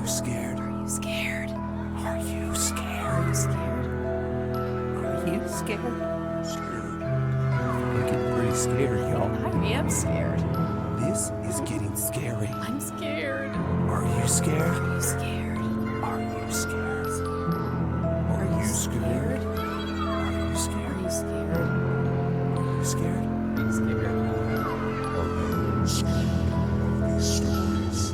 you scared? Are you scared? Are you scared? Are you scared? Are you scared? Scared. I'm getting pretty scared, y'all. I am scared. This is getting scary. I'm scared. Are you scared? Are you scared? Are you scared? Are you scared? scared? Are you scared? Are you scared? Are you scared? Are you scared? Are you scared of these stories?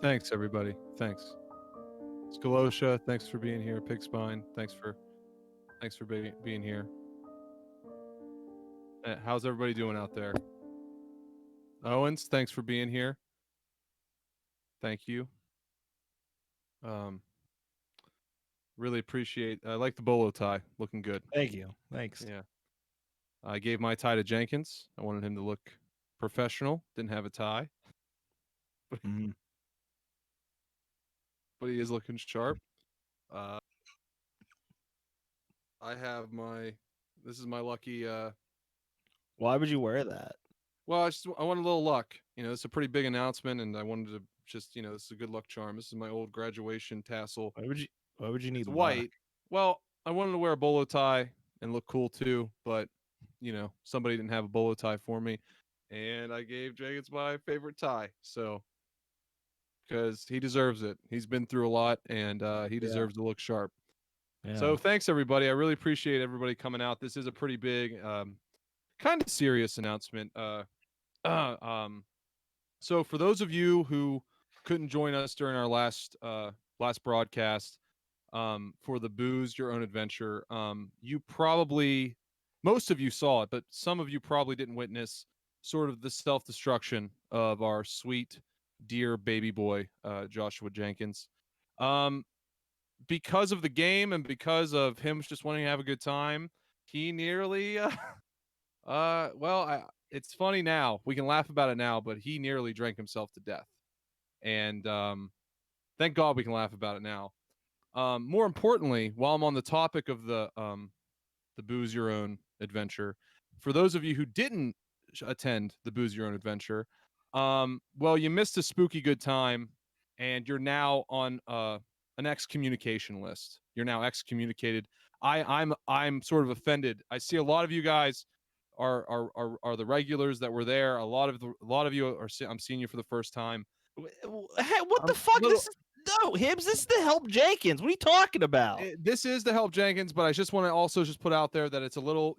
Thanks, everybody. Thanks. Skolosha, thanks for being here. Pigspine, thanks for being here. How's everybody doing out there? Owens, thanks for being here. Thank you. Really appreciate. I like the bolo tie. Looking good. Thank you. Thanks. Yeah. I gave my tie to Jenkins. I wanted him to look professional. Didn't have a tie. Mhm. But he is looking sharp. I have my. This is my lucky. Why would you wear that? Well, I want a little luck. You know, it's a pretty big announcement, and I wanted to just, you know, this is a good luck charm. This is my old graduation tassel. Why would you need It's luck? white. Well, I wanted to wear a bolo tie and look cool too, but you know, somebody didn't have a bolo tie for me, and I gave Jenkins my favorite tie. So, because he deserves it, he's been through a lot, and he deserves to look sharp. Yeah. So, thanks everybody. I really appreciate everybody coming out. This is a pretty big, kind of serious announcement. So for those of you who couldn't join us during our last broadcast, for the Booze Your Own Adventure, you probably, most of you saw it, but some of you probably didn't witness sort of the self-destruction of our sweet, dear baby boy, Joshua Jenkins. Because of the game and because of him just wanting to have a good time, he nearly, it's funny now. We can laugh about it now, but he nearly drank himself to death. And thank God we can laugh about it now. More importantly, while I'm on the topic of the Booze Your Own Adventure, for those of you who didn't attend the Booze Your Own Adventure, well, you missed a spooky good time, and you're now on an excommunication list. You're now excommunicated. I'm sort of offended. I see a lot of you guys are the regulars that were there. A lot of you are. I'm seeing you for the first time. Hey, what the fuck? Little, No, Hibbs, this is to help Jenkins. What are you talking about? This is to help Jenkins, but I just want to also just put out there that it's a little,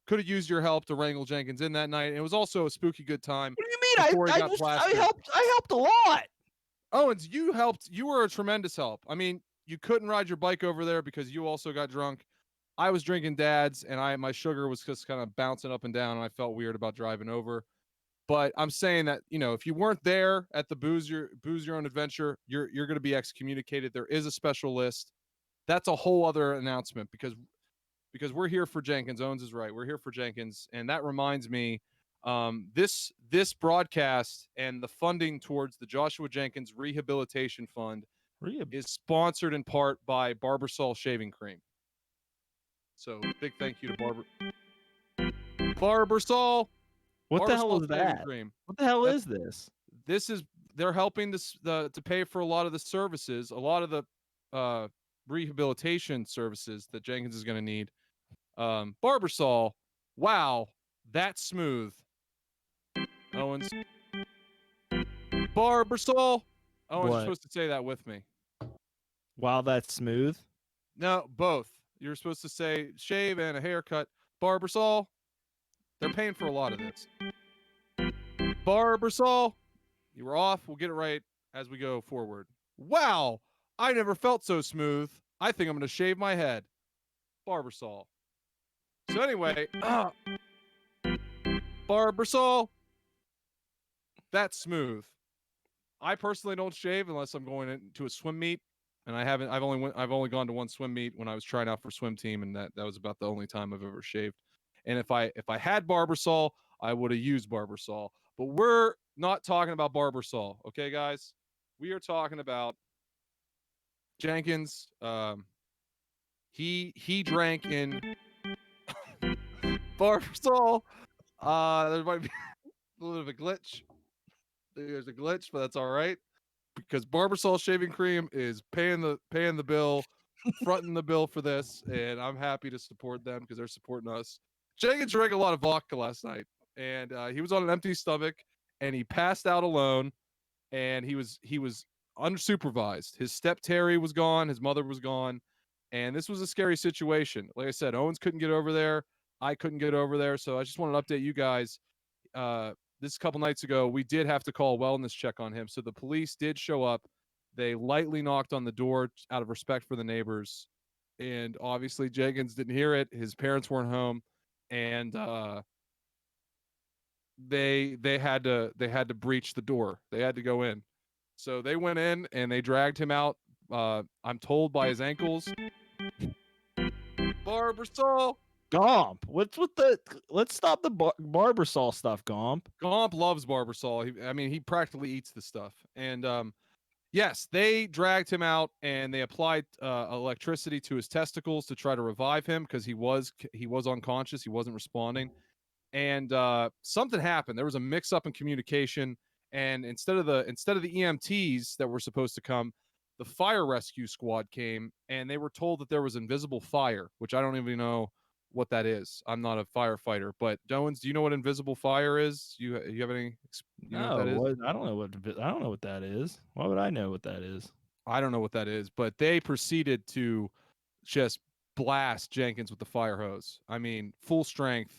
could have used your help to wrangle Jenkins in that night. It was also a spooky good time. What do you mean? Before he got I plastered. helped a lot. Owens, you helped. You were a tremendous help. I mean, you couldn't ride your bike over there because you also got drunk. I was drinking Dad's, and my sugar was just kind of bouncing up and down, and I felt weird about driving over. But I'm saying that, if you weren't there at the booze your own adventure, you're going to be excommunicated. There is a special list. That's a whole other announcement because we're here for Jenkins. Owens is right. We're here for Jenkins, and that reminds me, this broadcast and the funding towards the Joshua Jenkins Rehabilitation Fund is sponsored in part by Barbasol Shaving Cream. So big thank you to Barbasol. What the hell Barbasol is Shaving that? Cream. What the hell is this? This is they're helping to pay for a lot of the services, a lot of the rehabilitation services that Jenkins is going to need. Barbasol, wow, that's smooth. Owens. Barbasol. Owens, you're supposed to say that with me. Wow, that's smooth. No, both. You're supposed to say shave and a haircut. Barbasol. They're paying for a lot of this. Barbasol. You were off. We'll get it right as we go forward. Wow, I never felt so smooth. I think I'm going to shave my head. Barbasol. So anyway, Barbasol. That's smooth. I personally don't shave unless I'm going into a swim meet, and I haven't. I've only gone to one swim meet when I was trying out for swim team, and that was about the only time I've ever shaved. And if I had Barbasol, I would have used Barbasol. But we're not talking about Barbasol, okay, guys? We are talking about Jenkins. He drank in Barbasol. There might be a little bit of a glitch. There's a glitch, but that's all right because Barbasol shaving cream is paying the bill, fronting the bill for this, and I'm happy to support them because they're supporting us. Jenkins drank a lot of vodka last night, and he was on an empty stomach, and he passed out alone, and he was unsupervised. His step Terry was gone, his mother was gone, and this was a scary situation. Like I said, Owens couldn't get over there, I couldn't get over there, so I just wanted to update you guys. This a couple nights ago, we did have to call a wellness check on him. So the police did show up. They lightly knocked on the door out of respect for the neighbors. And obviously Jenkins didn't hear it. His parents weren't home. And they had to breach the door. They had to go in. So they went in and they dragged him out. I'm told by his ankles. Barbasol. Gomp. What's with the? Let's stop the Barbasol stuff, Gomp. Gomp loves Barbasol. He practically eats the stuff. And yes, they dragged him out and they applied electricity to his testicles to try to revive him because he was unconscious. He wasn't responding. And something happened. There was a mix-up in communication. And instead of the EMTs that were supposed to come, the fire rescue squad came, and they were told that there was invisible fire, which I don't even know what that is. I'm not a firefighter, but Owens, do you know what invisible fire is? You have any? You know what that is? I don't know what that is. Why would I know what that is? I don't know what that is, but they proceeded to just blast Jenkins with the fire hose. I mean, full strength.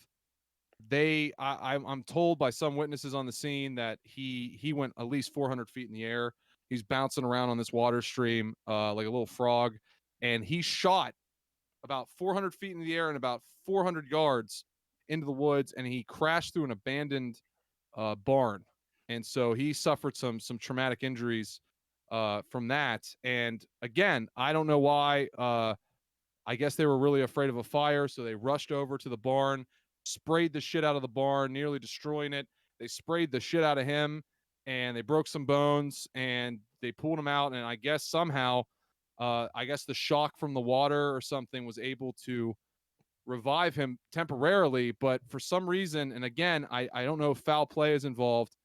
I'm told by some witnesses on the scene that he went at least 400 feet in the air. He's bouncing around on this water stream like a little frog, and he shot about 400 feet in the air and about 400 yards into the woods, and he crashed through an abandoned barn. And so he suffered some traumatic injuries from that. And again, I don't know why. I guess they were really afraid of a fire, so they rushed over to the barn, sprayed the shit out of the barn, nearly destroying it. They sprayed the shit out of him, and they broke some bones, and they pulled him out. And I guess somehow, the shock from the water or something was able to revive him temporarily. But for some reason, and again, I don't know if foul play is involved,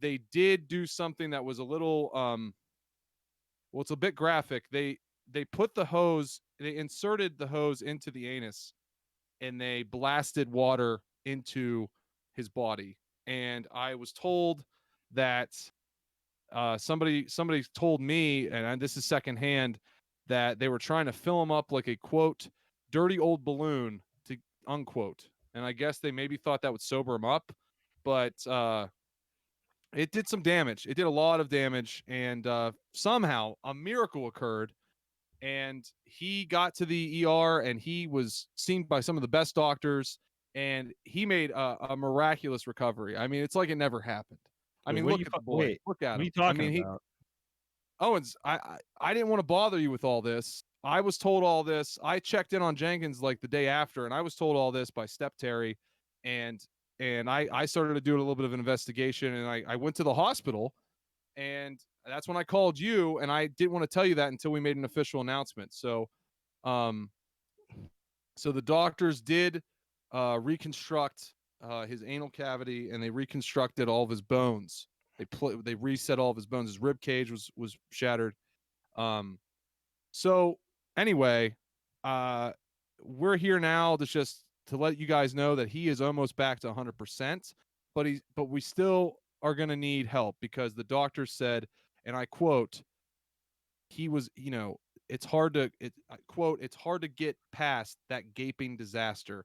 they did do something that was a little, well, it's a bit graphic. They put the hose, they inserted the hose into the anus, and they blasted water into his body. And I was told that somebody told me, and this is secondhand, that they were trying to fill him up like a quote dirty old balloon to unquote, and I guess they maybe thought that would sober him up, but it did some damage. It did a lot of damage, and somehow a miracle occurred, and he got to the ER, and he was seen by some of the best doctors, and he made a miraculous recovery. I mean, it's like it never happened. I Wait, mean, what are look you at the boy. wait? Look at What are him. you I talking mean, he about? Owens. I didn't want to bother you with all this. I was told all this. I checked in on Jenkins like the day after, and I was told all this by Step Terry, and I started to do a little bit of an investigation, and I went to the hospital, and that's when I called you, and I didn't want to tell you that until we made an official announcement. So, um, so the doctors did reconstruct his anal cavity, and they reconstructed all of his bones. They reset all of his bones. His rib cage was shattered. Um, so anyway, uh, we're here now to let you guys know that he is almost back to 100%, but we still are going to need help because the doctor said, and I quote, he was, it's hard to I quote, it's hard to get past that gaping disaster,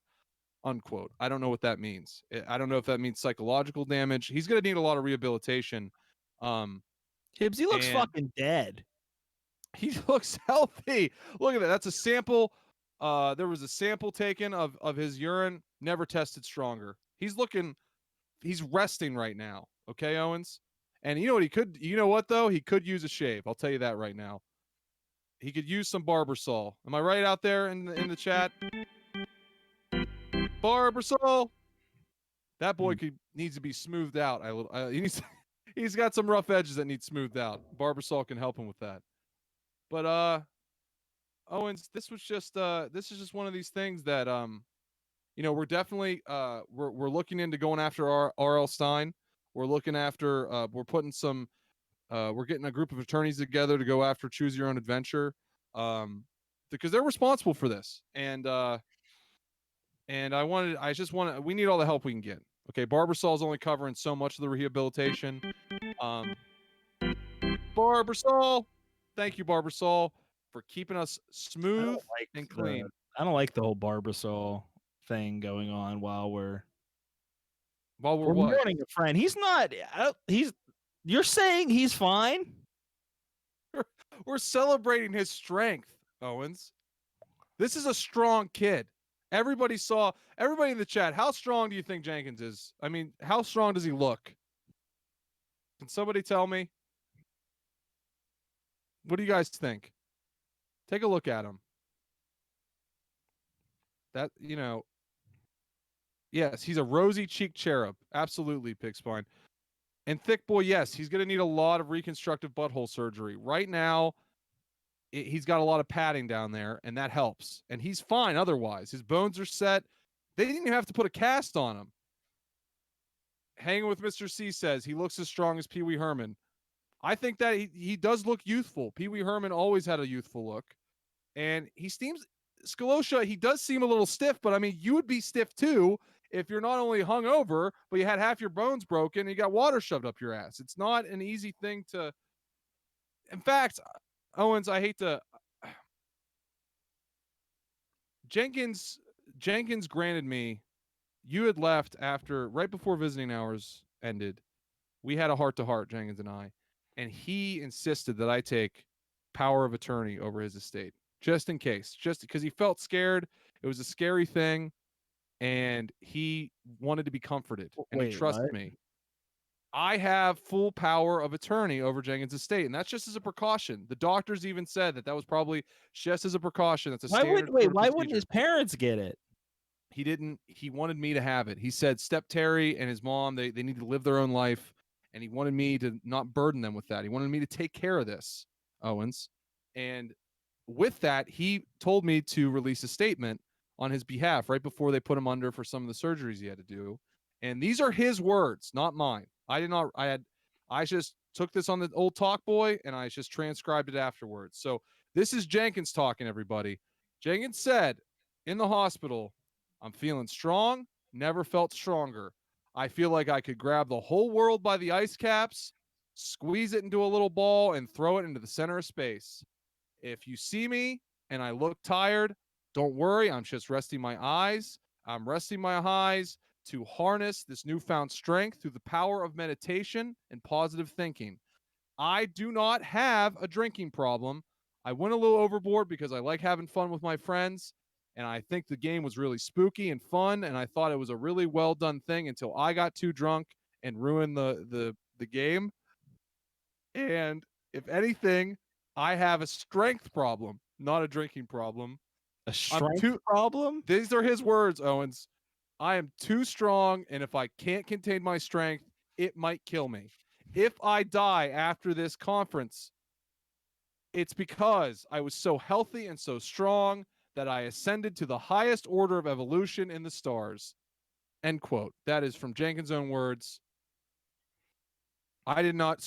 unquote. I don't know what that means. I don't know if that means psychological damage. He's going to need a lot of rehabilitation. Hibbs, he looks And fucking dead. he looks healthy. Look at that. That's a sample. There was a sample taken of his urine, never tested stronger. He's resting right now. Okay, Owens? And you know what you know what though? He could use a shave. I'll tell you that right now. He could use some Barbasol. Am I right out there in the chat? Barbasol. That boy needs to be smoothed out. He's got some rough edges that need smoothed out. Barbasol can help him with that. But Owens, this is just one of these things that we're definitely we're looking into going after R.L. Stein. We're looking after we're putting some we're getting a group of attorneys together to go after Choose Your Own Adventure, because they're responsible for this. And we need all the help we can get. Okay, Barbasol is only covering so much of the rehabilitation. Barbasol, thank you, Barbasol, for keeping us smooth and clean. I don't like the whole Barbasol thing going on while we're What? mourning a friend. He's not. You're saying he's fine? We're celebrating his strength, Owens. This is a strong kid. Everybody in the chat. How strong do you think Jenkins is? I mean, how strong does he look? Can somebody tell me? What do you guys think? Take a look at him. That, yes, he's a rosy cheeked cherub. Absolutely, Pigspine. And Thick Boy, yes, he's going to need a lot of reconstructive butthole surgery. Right now, he's got a lot of padding down there, and that helps. And he's fine otherwise. His bones are set. They didn't even have to put a cast on him. Hanging with Mr. C says he looks as strong as Pee Wee Herman. I think that he does look youthful. Pee Wee Herman always had a youthful look. And he seems, Scalosha, he does seem a little stiff, but I mean, you would be stiff too if you're not only hungover, but you had half your bones broken and you got water shoved up your ass. It's not an easy thing to. In fact, Owens, I hate to. Jenkins granted me. You had left right before visiting hours ended. We had a heart-to-heart, Jenkins and I, and he insisted that I take power of attorney over his estate, just in case, just because he felt scared. It was a scary thing, and he wanted to be comforted, and he trusted me. I have full power of attorney over Jenkins' estate, and that's just as a precaution. The doctors even said that was probably just as a precaution. That's a standard. Why wouldn't his parents get it? He didn't. He wanted me to have it. He said Step Terry and his mom, they need to live their own life, and he wanted me to not burden them with that. He wanted me to take care of this, Owens. And with that, he told me to release a statement on his behalf right before they put him under for some of the surgeries he had to do. And these are his words, not mine. I just took this on the old talk boy and I just transcribed it afterwards. So this is Jenkins talking, everybody. Jenkins said in the hospital, I'm feeling strong, never felt stronger. I feel like I could grab the whole world by the ice caps squeeze it into a little ball, and throw it into the center of space. If you see me and I look tired, don't worry. I'm just resting my eyes. I'm resting my eyes to harness this newfound strength through the power of meditation and positive thinking. I do not have a drinking problem. I went a little overboard because I like having fun with my friends, and I think the game was really spooky and fun, and I thought it was a really well done thing until I got too drunk and ruined the game. And if anything, I have a strength problem, not a drinking problem. A I'm strength too problem? These are his words, Owens. I am too strong, and if I can't contain my strength, it might kill me. If I die after this conference, it's because I was so healthy and so strong that I ascended to the highest order of evolution in the stars. End quote. That is from Jenkins' own words. I did not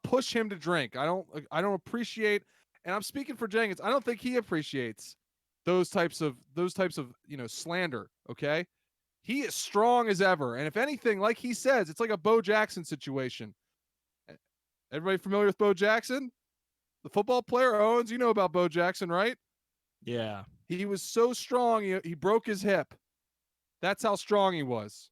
push him to drink. I don't appreciate, and I'm speaking for Jenkins. I don't think he appreciates those types of slander. Okay, he is strong as ever, and if anything, like he says, it's like a Bo Jackson situation. Everybody familiar with Bo Jackson, the football player? Owens, you know about Bo Jackson, right? Yeah. He was so strong, he broke his hip. That's how strong he was.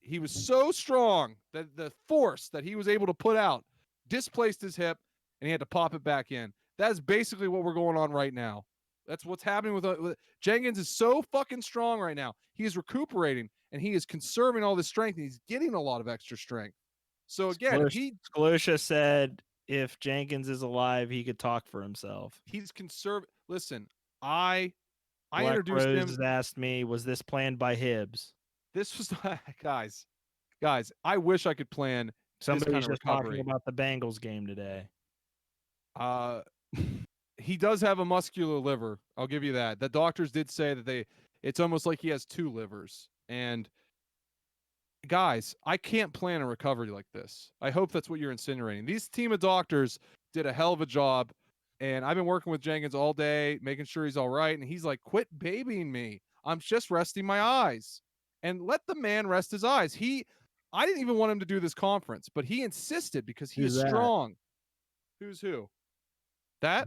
He was so strong that the force that he was able to put out displaced his hip, and he had to pop it back in. That's basically what we're going on right now. That's what's happening with Jenkins is so fucking strong right now. He is recuperating, and he is conserving all this strength, and he's getting a lot of extra strength. So again, Sklusha said if Jenkins is alive, he could talk for himself. he's conserved. Listen, I Black introduced Rose him. has asked me, was this planned by Hibbs? This was guys. I wish I could plan Somebody's this kind of just recovery. talking about the Bengals game today. He does have a muscular liver. I'll give you that. The doctors did say that it's almost like he has two livers. And guys, I can't plan a recovery like this. I hope that's what you're insinuating. These team of doctors did a hell of a job. And I've been working with Jenkins all day, making sure he's all right. And he's like, quit babying me. I'm just resting my eyes. And let the man rest his eyes. I didn't even want him to do this conference, but he insisted because he Who's is that? strong. Who's who? That's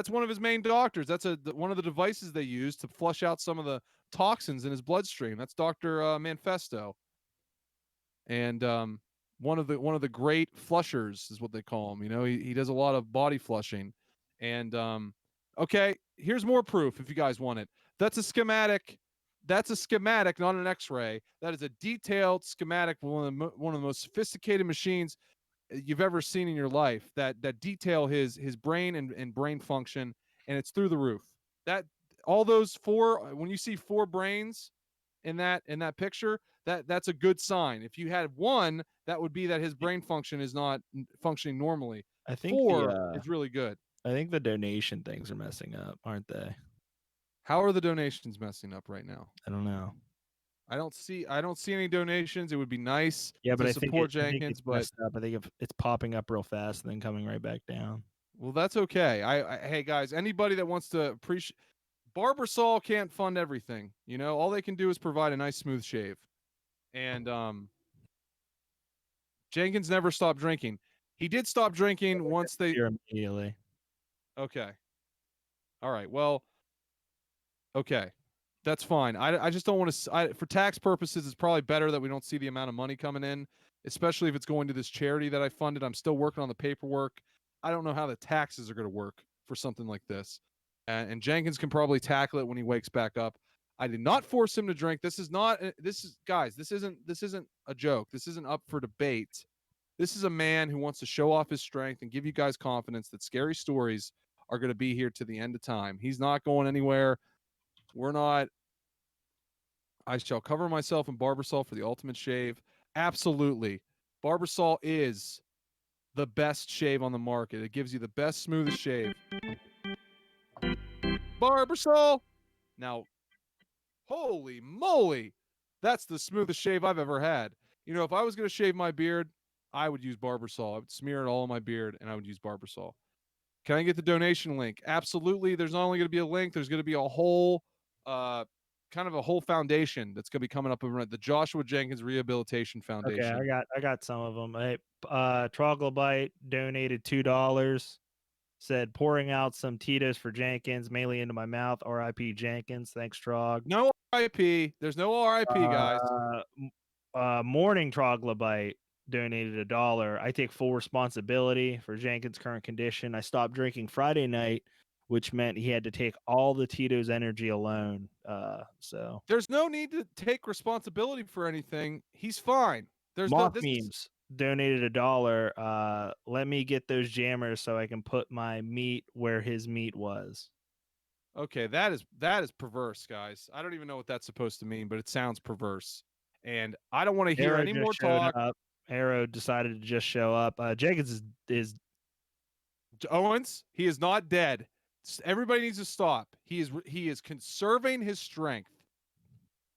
one of his main doctors. That's one of the devices they use to flush out some of the toxins in his bloodstream. That's Dr. Manifesto. And one of the great flushers is what they call him. You know, he does a lot of body flushing. And okay, here's more proof if you guys want it. That's a schematic. That's a schematic, not an X-ray. That is a detailed schematic, one of the most sophisticated machines you've ever seen in your life that detail his brain and brain function, and it's through the roof. That all those four, when you see four brains in that picture, that's a good sign. If you had one, that would be that his brain function is not functioning normally. I think Four is really good. I think the donation things are messing up, aren't they? How are the donations messing up right now? I don't know. I don't see any donations. It would be nice Yeah, but to I think support I think Jenkins, it's but messed up. I think it's popping up real fast and then coming right back down. well, that's okay. Hey guys, anybody that wants to appreciate Barbasol can't fund everything. You know, all they can do is provide a nice smooth shave. And Jenkins never stopped drinking. He did stop drinking once they Here immediately. Okay. All right. Well, okay. That's fine. I just don't want to for tax purposes it's probably better that we don't see the amount of money coming in, especially if it's going to this charity that I funded. I'm still working on the paperwork. I don't know how the taxes are going to work for something like this. And Jenkins can probably tackle it when he wakes back up. I did not force him to drink. This is guys, this isn't a joke. This isn't up for debate. This is a man who wants to show off his strength and give you guys confidence that scary stories are going to be here to the end of time. He's not going anywhere. We're not. I shall cover myself in Barbasol for the ultimate shave. Absolutely. Barbasol is the best shave on the market. It gives you the best, smoothest shave. Barbasol. Now, holy moly, that's the smoothest shave I've ever had. You know, if I was going to shave my beard, I would use Barbasol. I would smear it all on my beard, and I would use Barbasol. Can I get the donation link? Absolutely. There's not only going to be a link, there's going to be a whole kind of a whole foundation that's going to be coming up over the Joshua Jenkins Rehabilitation Okay, Foundation. I got some of them. Hey, Troglodyte donated $2. Said pouring out some Tito's for Jenkins, mainly into my mouth. R.I.P. Jenkins. Thanks, Trog. No RIP. There's no RIP, guys. Morning Troglodyte donated $1. I take full responsibility for Jenkins' current condition. I stopped drinking Friday night, which meant he had to take all the Tito's energy alone. So There's no need to take responsibility for anything. He's fine. There's Mock no Memes donated $1. Let me get those jammers so I can put my meat where his meat was. Okay, that is perverse, guys. I don't even know what that's supposed to mean, but it sounds perverse. And I don't want to hear Arrow any just more showed talk. up. Arrow decided to just show up. Jenkins is Owens, he is not dead. Everybody needs to stop. He is conserving his strength.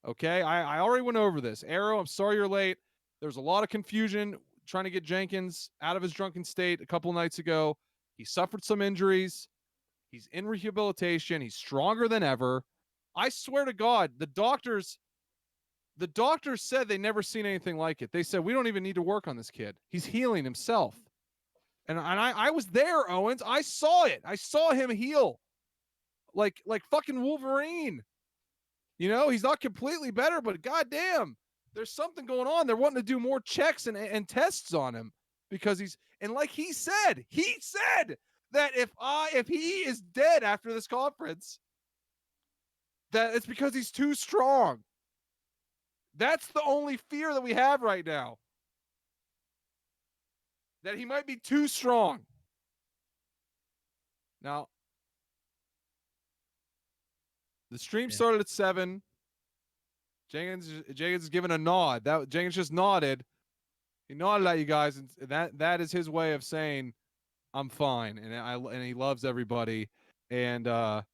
Okay, I already went over this. Arrow, I'm sorry you're late. There was a lot of confusion trying to get Jenkins out of his drunken state a couple nights ago. He suffered some injuries. He's in rehabilitation. He's stronger than ever. I swear to God, the doctors said they never seen anything like it. They said, we don't even need to work on this kid. He's healing himself. And I was there, Owens. I saw it. I saw him heal. Like fucking Wolverine. You know, he's not completely better, but goddamn, there's something going on. They're wanting to do more checks and tests on him because and like he said that if he is dead after this conference, that it's because he's too strong. That's the only fear that we have right now. That he might be too strong. Now, the stream started at 7. Jenkins is giving a nod. That Jenkins just nodded. He nodded at you guys, and that is his way of saying I'm fine, and he loves everybody. And number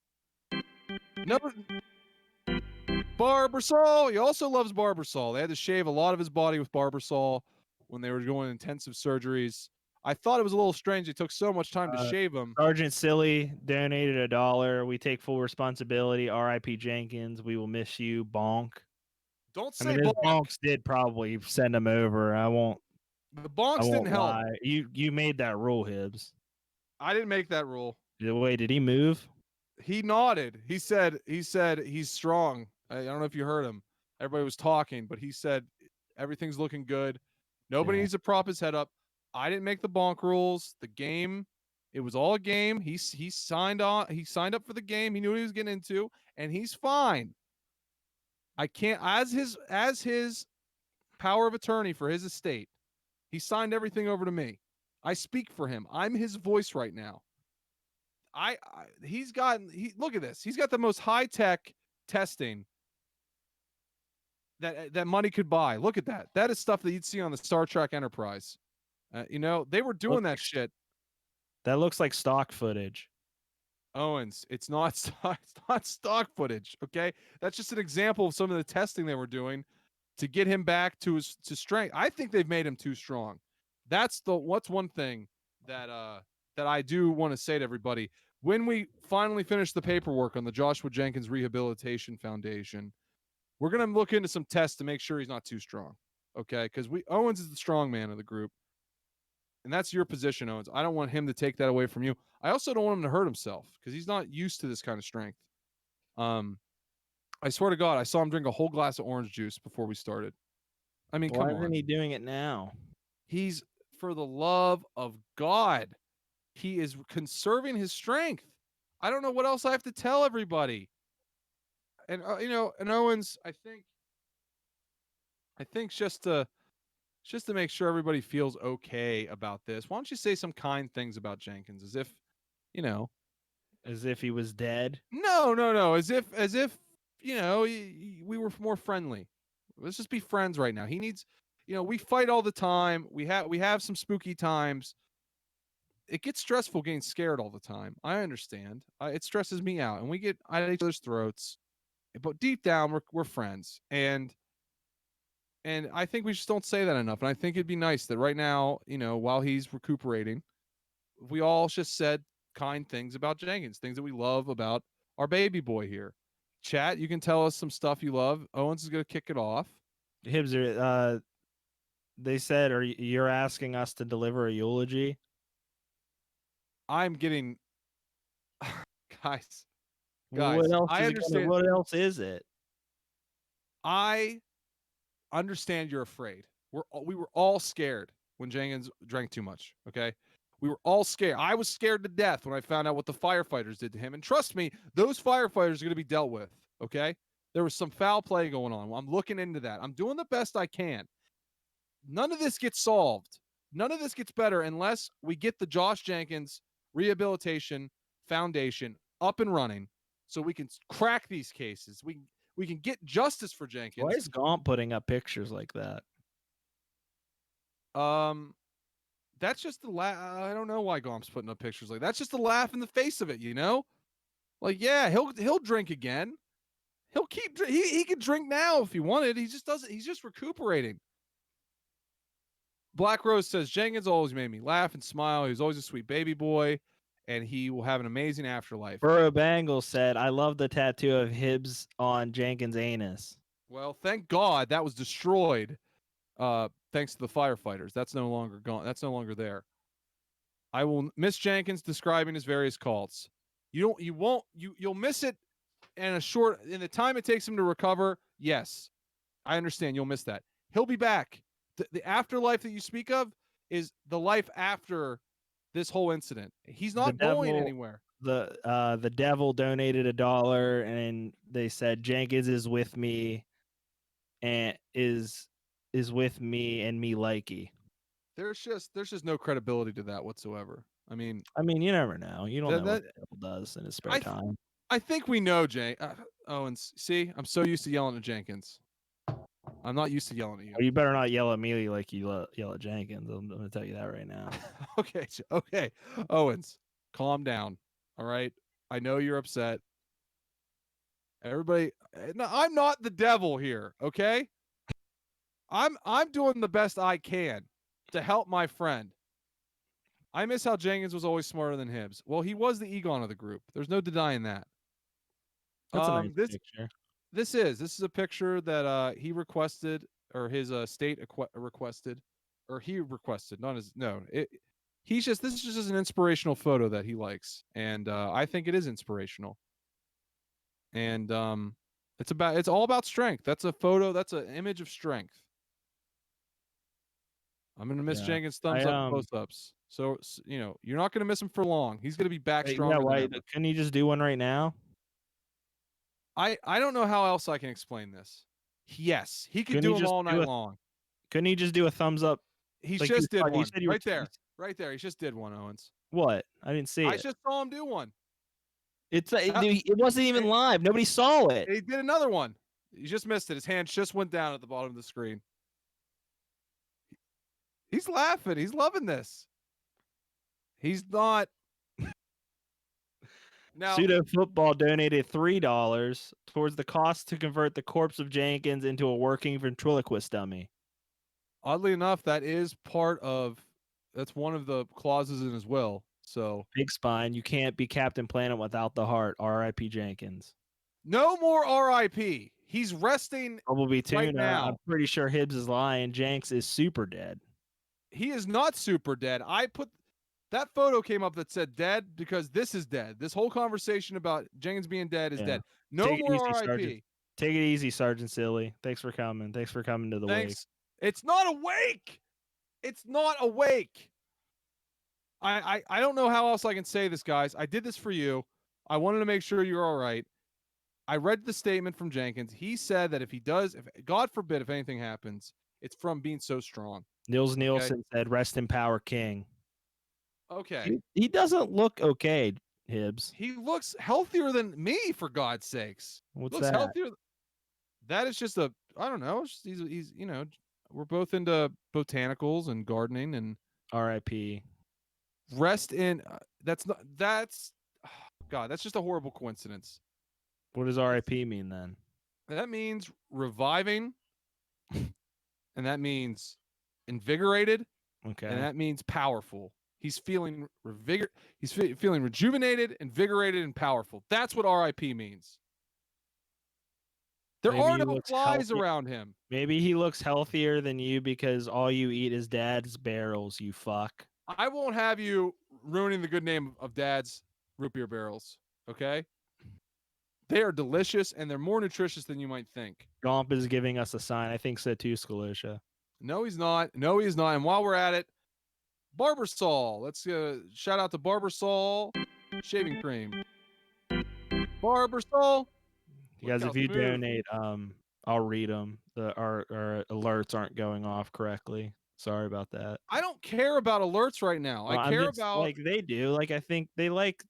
Barbasol, he also loves Barbasol. They had to shave a lot of his body with Barbasol when they were going intensive surgeries. I thought it was a little strange. It took so much time to shave him. Sergeant Silly donated $1. We take full responsibility. R.I.P. Jenkins. We will miss you. Bonk. Don't I say mean, those bonk. bonks did probably send him over. I won't. The bonks didn't help. Lie. You made that rule, Hibbs. I didn't make that rule. Wait, did he move? He nodded. He said he's strong. I don't know if you heard him. Everybody was talking, but he said everything's looking good. Nobody needs to prop his head up. I didn't make the bonk rules. The game, it was all a game. He signed on. He signed up for the game. He knew what he was getting into, and he's fine. I can't as his power of attorney for his estate. He signed everything over to me. I speak for him. I'm his voice right now. Look at this. He's got the most high-tech testing that money could buy. Look at that. That is stuff that you'd see on the Star Trek Enterprise. They were doing that shit. That looks like stock footage. Owens, it's not stock footage, okay? That's just an example of some of the testing they were doing to get him back to strength. I think they've made him too strong. What's one thing that I do want to say to everybody. When we finally finish the paperwork on the Joshua Jenkins Rehabilitation Foundation, we're going to look into some tests to make sure he's not too strong. Okay? Because Owens is the strong man of the group. And that's your position, Owens. I don't want him to take that away from you. I also don't want him to hurt himself because he's not used to this kind of strength. I swear to God, I saw him drink a whole glass of orange juice before we started. I mean, come on. Why isn't he doing it now? He's, for the love of God, he is conserving his strength. I don't know what else I have to tell everybody. And and Owens, I think just to make sure everybody feels okay about this, why don't you say some kind things about Jenkins, as if, as if he was dead? No, as if we were more friendly. Let's just be friends right now. He needs, we fight all the time. We have some spooky times. It gets stressful getting scared all the time. I understand. It stresses me out, and we get at each other's throats. But deep down, we're friends, and I think we just don't say that enough. And I think it'd be nice that right now, while he's recuperating, we all just said kind things about Jenkins, things that we love about our baby boy here. Chat, you can tell us some stuff you love. Owens is going to kick it off. Hibbs, they said, you're asking us to deliver a eulogy? I'm getting guys. What else I is understand. What else is it? I understand you're afraid. We were all scared when Jenkins drank too much. Okay, we were all scared. I was scared to death when I found out what the firefighters did to him. And trust me, those firefighters are going to be dealt with. Okay, there was some foul play going on. I'm looking into that. I'm doing the best I can. None of this gets solved. None of this gets better unless we get the Josh Jenkins Rehabilitation Foundation up and running, so we can crack these cases. We can get justice for Jenkins. Why is Gaunt putting up pictures like that? That's just the I don't know why Gomp's putting up pictures like that. That's just the laugh in the face of it, you know? Like, yeah, he'll drink again. He'll keep he can drink now if he wanted. He just doesn't. He's just recuperating. Black Rose says Jenkins always made me laugh and smile. He was always a sweet baby boy, and he will have an amazing afterlife. Burrow Bangle said, "I love the tattoo of Hibbs on Jenkins' anus." Well, thank God that was destroyed. Thanks to the firefighters. That's no longer gone. That's no longer there. I will miss Jenkins describing his various cults. You'll miss it in the time it takes him to recover. Yes, I understand. You'll miss that. He'll be back. The afterlife that you speak of is the life after this whole incident. He's not going anywhere. The devil donated $1, and they said Jenkins is with me, and is with me and me likey. There's just no credibility to that whatsoever. I mean, you never know. You don't know what the devil does in his spare time. I think we know, Owens. See, I'm so used to yelling at Jenkins. I'm not used to yelling at you. Oh, you better not yell at me like you yell at Jenkins. I'm going to tell you that right now. Okay. Owens, calm down. All right. I know you're upset. Everybody, no, I'm not the devil here. Okay. I'm doing the best I can to help my friend. I miss how Jenkins was always smarter than Hibbs. Well, he was the Egon of the group. There's no denying that. That's a nice picture. This is a picture that he requested, or his state requested, or he requested. Not his. No, this is just an inspirational photo that he likes, and I think it is inspirational. And it's all about strength. That's a photo. That's an image of strength. I'm gonna miss Jenkins' thumbs up close-ups. So you're not gonna miss him for long. He's gonna be back stronger than ever. Couldn't you just do one right now? I don't know how else I can explain this. Yes, he could do them all night long. Couldn't he just do a thumbs up? He just did one. Right there. Right there. He just did one, Owens. What? I didn't see it. I just saw him do one. It wasn't even live. Nobody saw it. He did another one. He just missed it. His hand just went down at the bottom of the screen. He's laughing. He's loving this. He's not. Now, Pseudo Football donated $3 towards the cost to convert the corpse of Jenkins into a working ventriloquist dummy. Oddly enough, that's one of the clauses in his will. So Big Spine, you can't be Captain Planet without the heart. R.I.P. Jenkins. No more R.I.P. He's resting right now. I'm pretty sure Hibbs is lying. Jenks is super dead. He is not super dead. That photo came up that said dead because this is dead. This whole conversation about Jenkins being dead is dead. No more R.I.P. Take it easy, Sergeant Silly. Thanks for coming. Thanks for coming to the wake. It's not a wake. It's not a wake. I don't know how else I can say this, guys. I did this for you. I wanted to make sure you're all right. I read the statement from Jenkins. He said that if God forbid, if anything happens, it's from being so strong. Nils Nielsen said, "Rest in power, King." Okay. He doesn't look okay, Hibbs. He looks healthier than me, for God's sakes. What's looks that? Healthier. That is just I don't know. He's we're both into botanicals and gardening and R.I.P. Rest in that's God, that's just a horrible coincidence. What does R.I.P. mean then? That means reviving, and that means invigorated, okay, and that means powerful. He's feeling feeling rejuvenated, invigorated, and powerful. That's what R.I.P. means. There Maybe are he no looks flies healthy. around him. Maybe he looks healthier than you because all you eat is Dad's barrels, you fuck. I won't have you ruining the good name of Dad's root beer barrels. Okay, they are delicious and they're more nutritious than you might think. Gomp is giving us a sign. I think so too, Skalisha. No, he's not. No, he's not. And while we're at it, Barbasol. Let's shout out to Barbasol shaving cream. Barbasol. You guys, Look if how you smooth. donate, I'll read them. Our alerts aren't going off correctly. Sorry about that. I don't care about alerts right now. Well, I I'm care just, about like they do. Like I think they like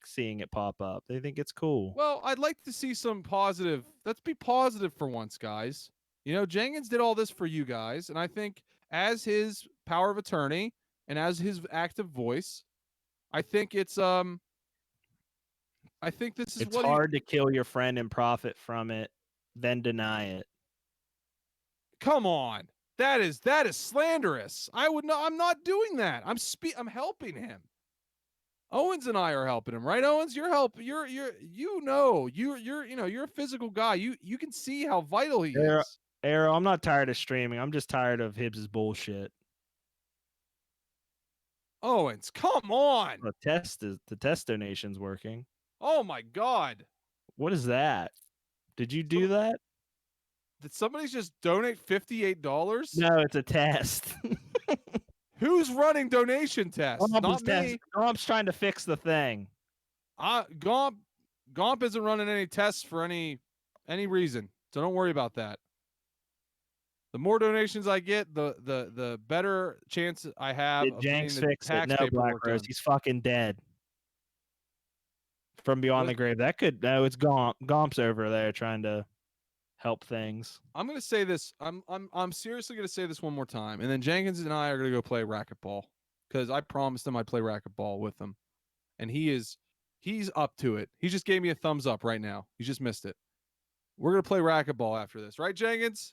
seeing it pop up. They think it's cool. Well, I'd like to see some positive. Let's be positive for once, guys. You know, Jenkins did all this for you guys, and I think as his power of attorney and as his active voice, I think it's I think this is It's what hard to kill your friend and profit from it, then deny it. Come on. That is slanderous. I'm not doing that. I'm helping him. Owens and I are helping him, right? Owens, you're you're a physical guy. You can see how vital he is. Arrow, I'm not tired of streaming. I'm just tired of Hibbs' bullshit. Owens, come on. The test donation's working. Oh my God. What is that? Did you do that? Did somebody just donate $58? No, it's a test. Who's running donation tests? Not me. Gomp's trying to fix the thing. Gomp isn't running any tests for any reason. So don't worry about that. The more donations I get, the better chance I have Did of getting Jenks the fix it? tax No, paperwork Black Rose. done. He's fucking dead. From beyond the grave. That could it's Gomp. Gomp's over there trying to help things. I'm gonna say this. I'm seriously gonna say this one more time, and then Jenkins and I are gonna go play racquetball because I promised him I'd play racquetball with him, and he's up to it. He just gave me a thumbs up right now. He just missed it. We're gonna play racquetball after this, right, Jenkins?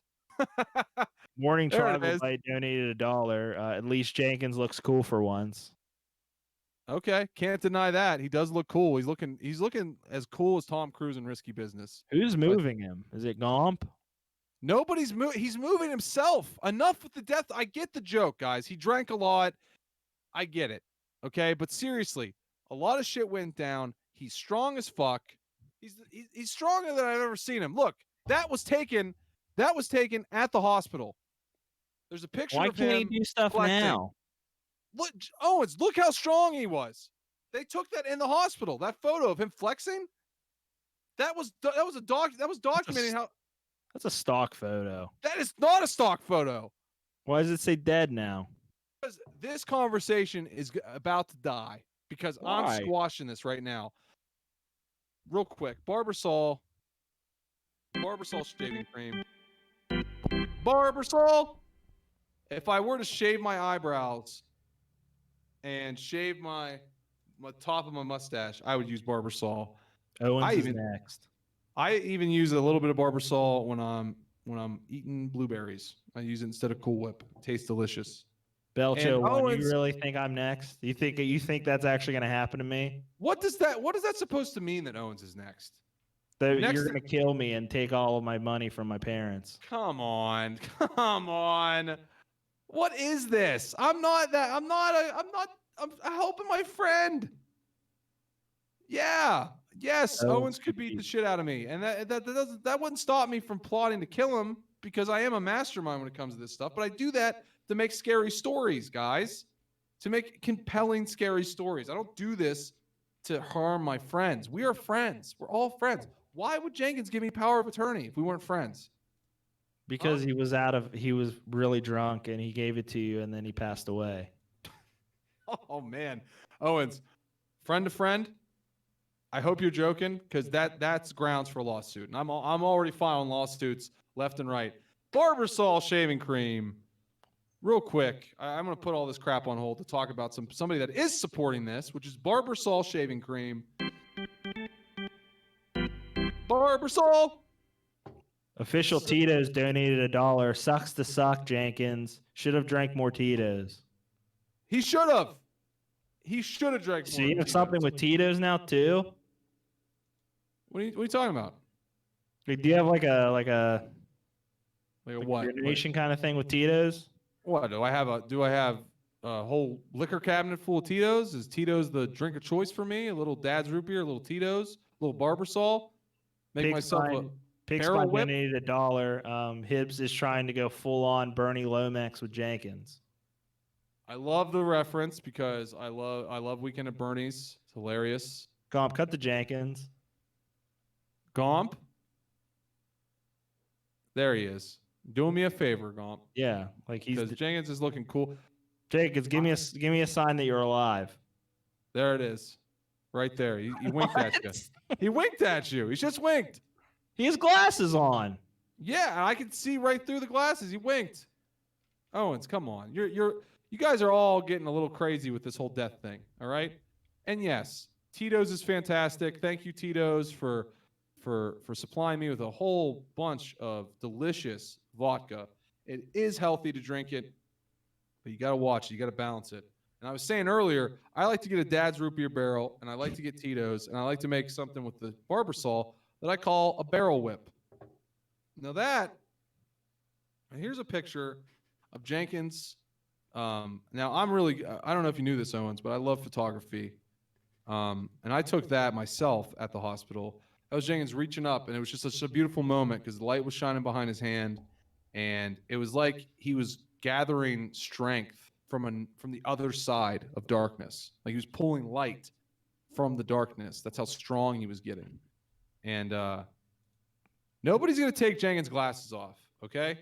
Morning There it Tribal is. Bite donated $1. At least Jenkins looks cool for once. Okay, can't deny that. He does look cool. He's looking as cool as Tom Cruise in Risky Business. Who's moving him? Is it Gomp? Nobody's he's moving himself. Enough with the death. I get the joke, guys. He drank a lot. I get it. Okay, but seriously, a lot of shit went down. He's strong as fuck. He's stronger than I've ever seen him. Look, that was taken at the hospital. There's a picture Why of can't him he do stuff flexing. now? Look, Owens, look how strong he was. They took that in the hospital. That photo of him flexing. That was documenting how. That's a stock photo. That is not a stock photo. Why does it say dead now? Because this conversation is about to die because I'm Why? squashing this right now. Real quick, Barbasol shaving cream. Barbasol. If I were to shave my eyebrows and shave my top of my mustache, I would use Barbasol. Owens is next. I even use a little bit of Barbasol when I'm eating blueberries. I use it instead of Cool Whip. It tastes delicious. Belcho, Owens, you really think I'm next? You think that's actually going to happen to me? what is that supposed to mean that Owens is next? That Next you're to- going to kill me and take all of my money from my parents. Come on. What is this? I'm helping my friend. Yeah. Yes, Owens could beat the shit out of me. And that wouldn't stop me from plotting to kill him because I am a mastermind when it comes to this stuff. But I do that to make scary stories, guys. To make compelling, scary stories. I don't do this to harm my friends. We are friends. We're all friends. Why would Jenkins give me power of attorney if we weren't friends? Because he was really drunk and he gave it to you and then he passed away. Oh man, Owens, friend to friend. I hope you're joking because that's grounds for a lawsuit, and I'm already filing lawsuits left and right. Barbasol shaving cream. Real quick, I'm going to put all this crap on hold to talk about somebody that is supporting this, which is Barbasol shaving cream. Barbasol. Official Tito's donated $1. Sucks to suck, Jenkins. Should have drank more Tito's. He should have. He should have drank more. So you have something with Tito's now too? What are you talking about? Like, do you have like a Like a what? urination kind of thing with Tito's? What do I have? Do I have a whole liquor cabinet full of Tito's? Is Tito's the drink of choice for me? A little Dad's root beer, a little Tito's, a little Barbasol. Make myself a Pig barrel Spot whip. donated $1. Hibbs is trying to go full on Bernie Lomax with Jenkins. I love the reference because I love Weekend at Bernie's. It's hilarious. Gomp, cut the Jenkins. Gomp. There he is. Doing me a favor, Gomp. Yeah, like he's Because Jenkins is looking cool. Jenkins. Give me a sign that you're alive. There it is. Right there. He winked at you. He winked at you. He just winked. He has glasses on. Yeah, I could see right through the glasses. He winked. Owens, come on. You guys are all getting a little crazy with this whole death thing, all right? And yes, Tito's is fantastic. Thank you, Tito's, for supplying me with a whole bunch of delicious vodka. It is healthy to drink it, but you got to watch it. You got to balance it. And I was saying earlier, I like to get a Dad's root beer barrel, and I like to get Tito's, and I like to make something with the Barbasol that I call a barrel whip. Now here's a picture of Jenkins. Now I don't know if you knew this, Owens, but I love photography. And I took that myself at the hospital. That was Jenkins reaching up, and it was just such a beautiful moment because the light was shining behind his hand, and it was like he was gathering strength from the other side of darkness. Like he was pulling light from the darkness. That's how strong he was getting. And nobody's going to take Jenkins' glasses off, okay?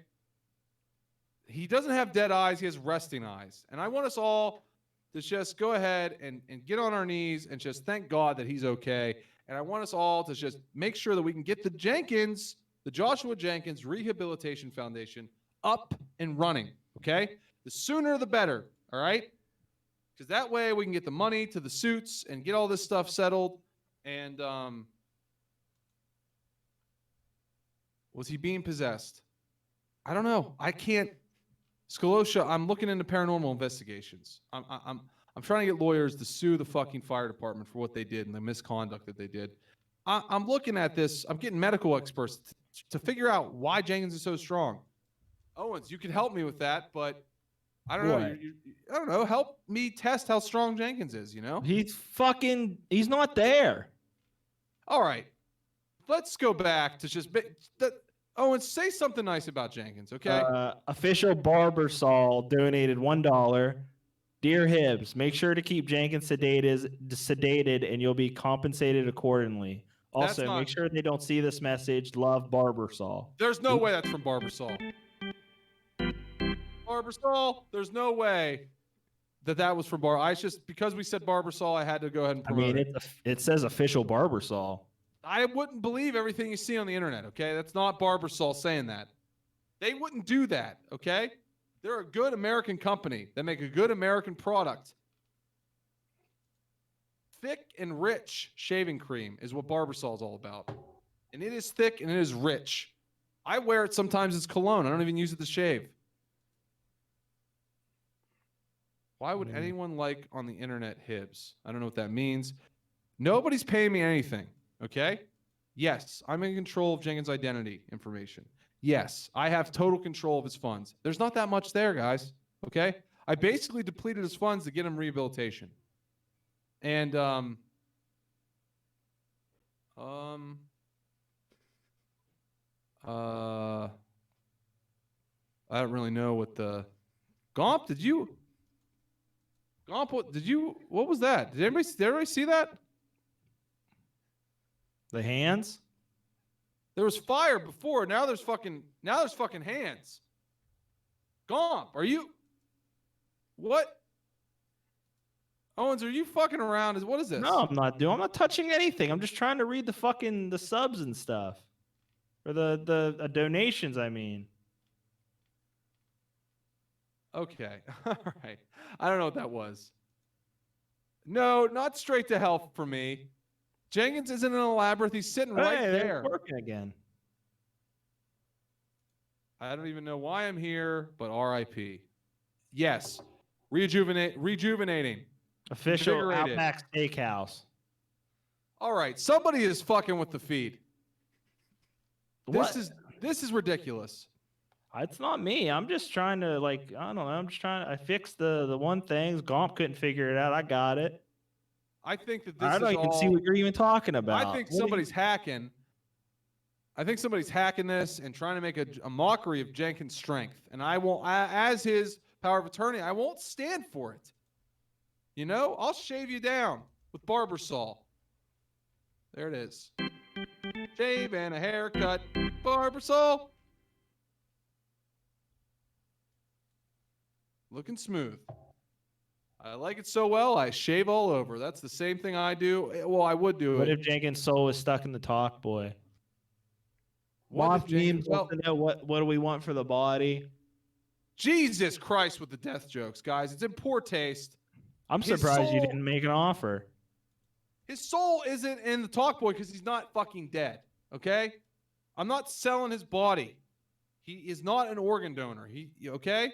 He doesn't have dead eyes. He has resting eyes. And I want us all to just go ahead and get on our knees and just thank God that he's okay. And I want us all to just make sure that we can get the Joshua Jenkins Rehabilitation Foundation up and running, okay? The sooner the better, all right? Because that way we can get the money to the suits and get all this stuff settled. And was he being possessed? I don't know. I can't. Skolosha, I'm looking into paranormal investigations. I'm trying to get lawyers to sue the fucking fire department for what they did and the misconduct that they did. I'm looking at this. I'm getting medical experts to figure out why Jenkins is so strong. Owens, you can help me with that, but I don't know. I don't know. Help me test how strong Jenkins is, you know? He's not there. All right. Let's go back to just Owens, say something nice about Jenkins, okay? Official Barbasol donated $1. Dear Hibbs, make sure to keep Jenkins sedated and you'll be compensated accordingly. Also, make sure they don't see this message. Love, Barbasol. There's no way that's from Barbasol. Barbasol, there's no way that was from because we said Barbasol, I had to go ahead and promote it. It says official Barbasol. I wouldn't believe everything you see on the internet, okay? That's not Barbasol saying that. They wouldn't do that, okay? They're a good American company. They make a good American product. Thick and rich shaving cream is what Barbasol is all about. And it is thick and it is rich. I wear it sometimes as cologne. I don't even use it to shave. Why would anyone like on the internet Hibbs? I don't know what that means. Nobody's paying me anything. Okay? Yes, I'm in control of Jenkins' identity information. Yes, I have total control of his funds. There's not that much there, guys. Okay? I basically depleted his funds to get him rehabilitation. And I don't really know what the Gomp, what was that? Did everybody see that? The hands? There was fire before. Now there's fucking hands. Gomp, are you? What? Owens, are you fucking around? What is this? No, I'm not touching anything. I'm just trying to read the subs and stuff. Or the donations, I mean. Okay. All right. I don't know what that was. No, not straight to hell for me. Jenkins isn't in a labyrinth. He's sitting right there. Working again. I don't even know why I'm here, but RIP. Yes. Rejuvenating. Official Outback Steakhouse. All right. Somebody is fucking with the feed. What? This is ridiculous. It's not me. I'm just trying to I don't know. I fixed the one thing. Gomp couldn't figure it out. I got it. I think that I don't even see what you're even talking about. I think What are you- somebody's hacking. I think somebody's hacking this and trying to make a mockery of Jenkins' strength. And as his power of attorney, I won't stand for it. You know, I'll shave you down with barber saw. There it is. Shave and a haircut, barber saw. Looking smooth. I like it so well, I shave all over. That's the same thing I do. Well, I would do What it. if Jenkins' soul was stuck in the talk boy? What if Moth Jenkins- memes wants to know what do we want for the body? Jesus Christ with the death jokes, guys. It's in poor taste. I'm His surprised you soul- didn't make an offer. His soul isn't in the talk boy because he's not fucking dead. Okay? I'm not selling his body. He is not an organ donor. Okay?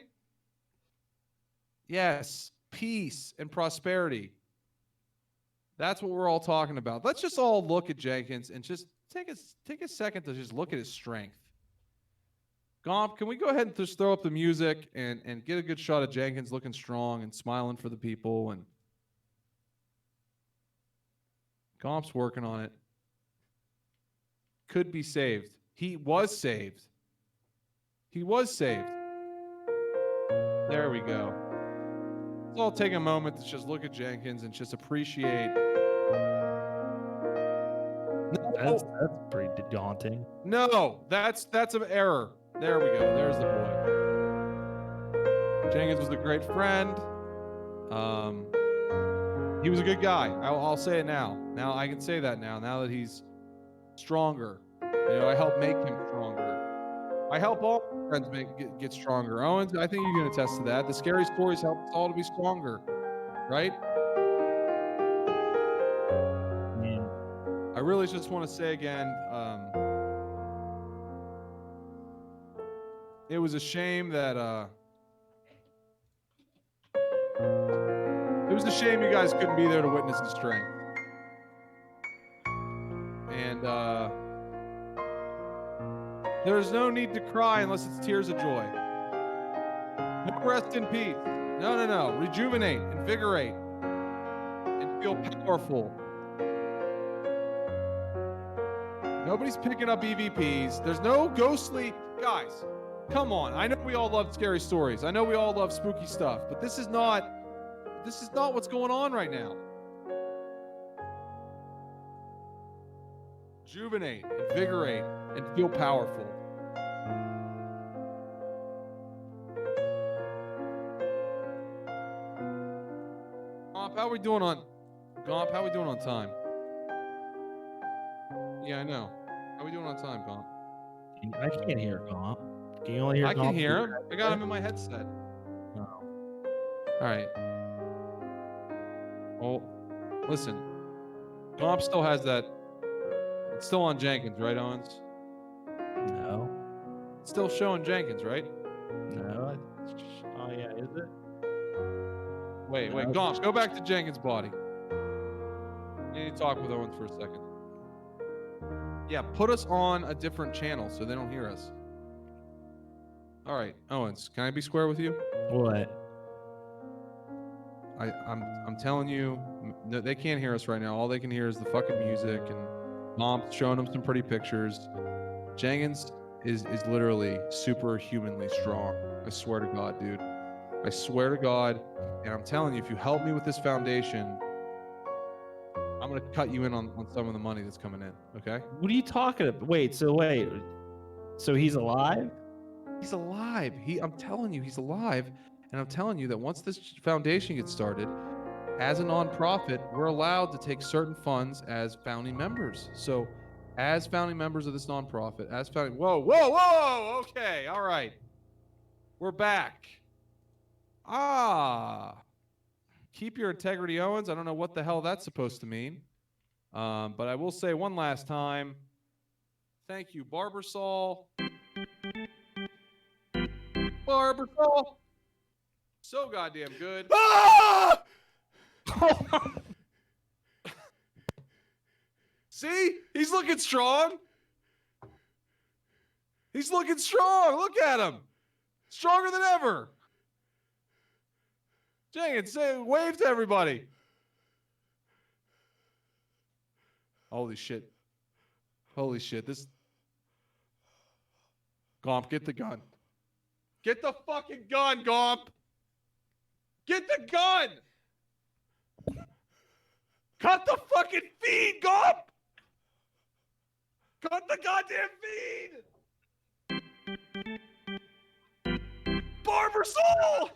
Yes, peace and prosperity. That's what we're all talking about. Let's just all look at Jenkins and just take a second to just look at his strength. Gomp, can we go ahead and just throw up the music and get a good shot of Jenkins looking strong and smiling for the people? And Gomp's working on it. Could be saved. He was saved. He was saved. There we go. Let's all take a moment to just look at Jenkins and just appreciate. That's pretty daunting. No, that's an error. There we go. There's the boy. Jenkins was a great friend. He was a good guy. I'll say it now. Now I can say that now that he's stronger. You know, I helped make him stronger. I help all my friends get stronger. Owens, I think you can attest to that. The scary stories help us all to be stronger, right? Yeah. I really just want to say again, it was a shame that it was a shame you guys couldn't be there to witness his strength. And there's no need to cry unless it's tears of joy. No rest in peace. No. Rejuvenate, invigorate, and feel powerful. Nobody's picking up EVPs. There's no ghostly guys. Come on. I know we all love scary stories. I know we all love spooky stuff, but this is not what's going on right now. Rejuvenate, invigorate, and feel powerful. Gomp, how are we doing on time? Yeah, I know. How are we doing on time, Gomp? I can't hear Gomp. Can you only hear I Gomp? can hear him. I got him in my headset. No. All right. Well, listen. Gomp still has that. It's still on Jenkins, right, Owens? No. It's still showing Jenkins, right? No. Oh yeah, is it? Wait, No. Gomp, go back to Jenkins' body. I need to talk with Owens for a second. Yeah, put us on a different channel so they don't hear us. All right, Owens, can I be square with you? What? I'm telling you, no, they can't hear us right now. All they can hear is the fucking music and Gomp's showing them some pretty pictures. Jenkins is literally superhumanly strong. I swear to God, dude. I swear to God. And I'm telling you, if you help me with this foundation, I'm going to cut you in on some of the money that's coming in. Okay? What are you talking about? Wait. So he's alive? He's alive. I'm telling you, he's alive. And I'm telling you that once this foundation gets started, as a nonprofit, we're allowed to take certain funds as founding members. So as founding members of this nonprofit, whoa, okay, all right. We're back. Keep your integrity, Owens. I don't know what the hell that's supposed to mean. But I will say one last time, thank you, Barbersol. Barbersol. So goddamn good. Ah! See? He's looking strong. He's looking strong. Look at him. Stronger than ever. Jenkins, say wave to everybody. Holy shit. Holy shit. This. Gomp, get the gun. Get the fucking gun, Gomp. Get the gun. Cut the fucking feed, Gomp. Cut the goddamn feed. Barber Soul.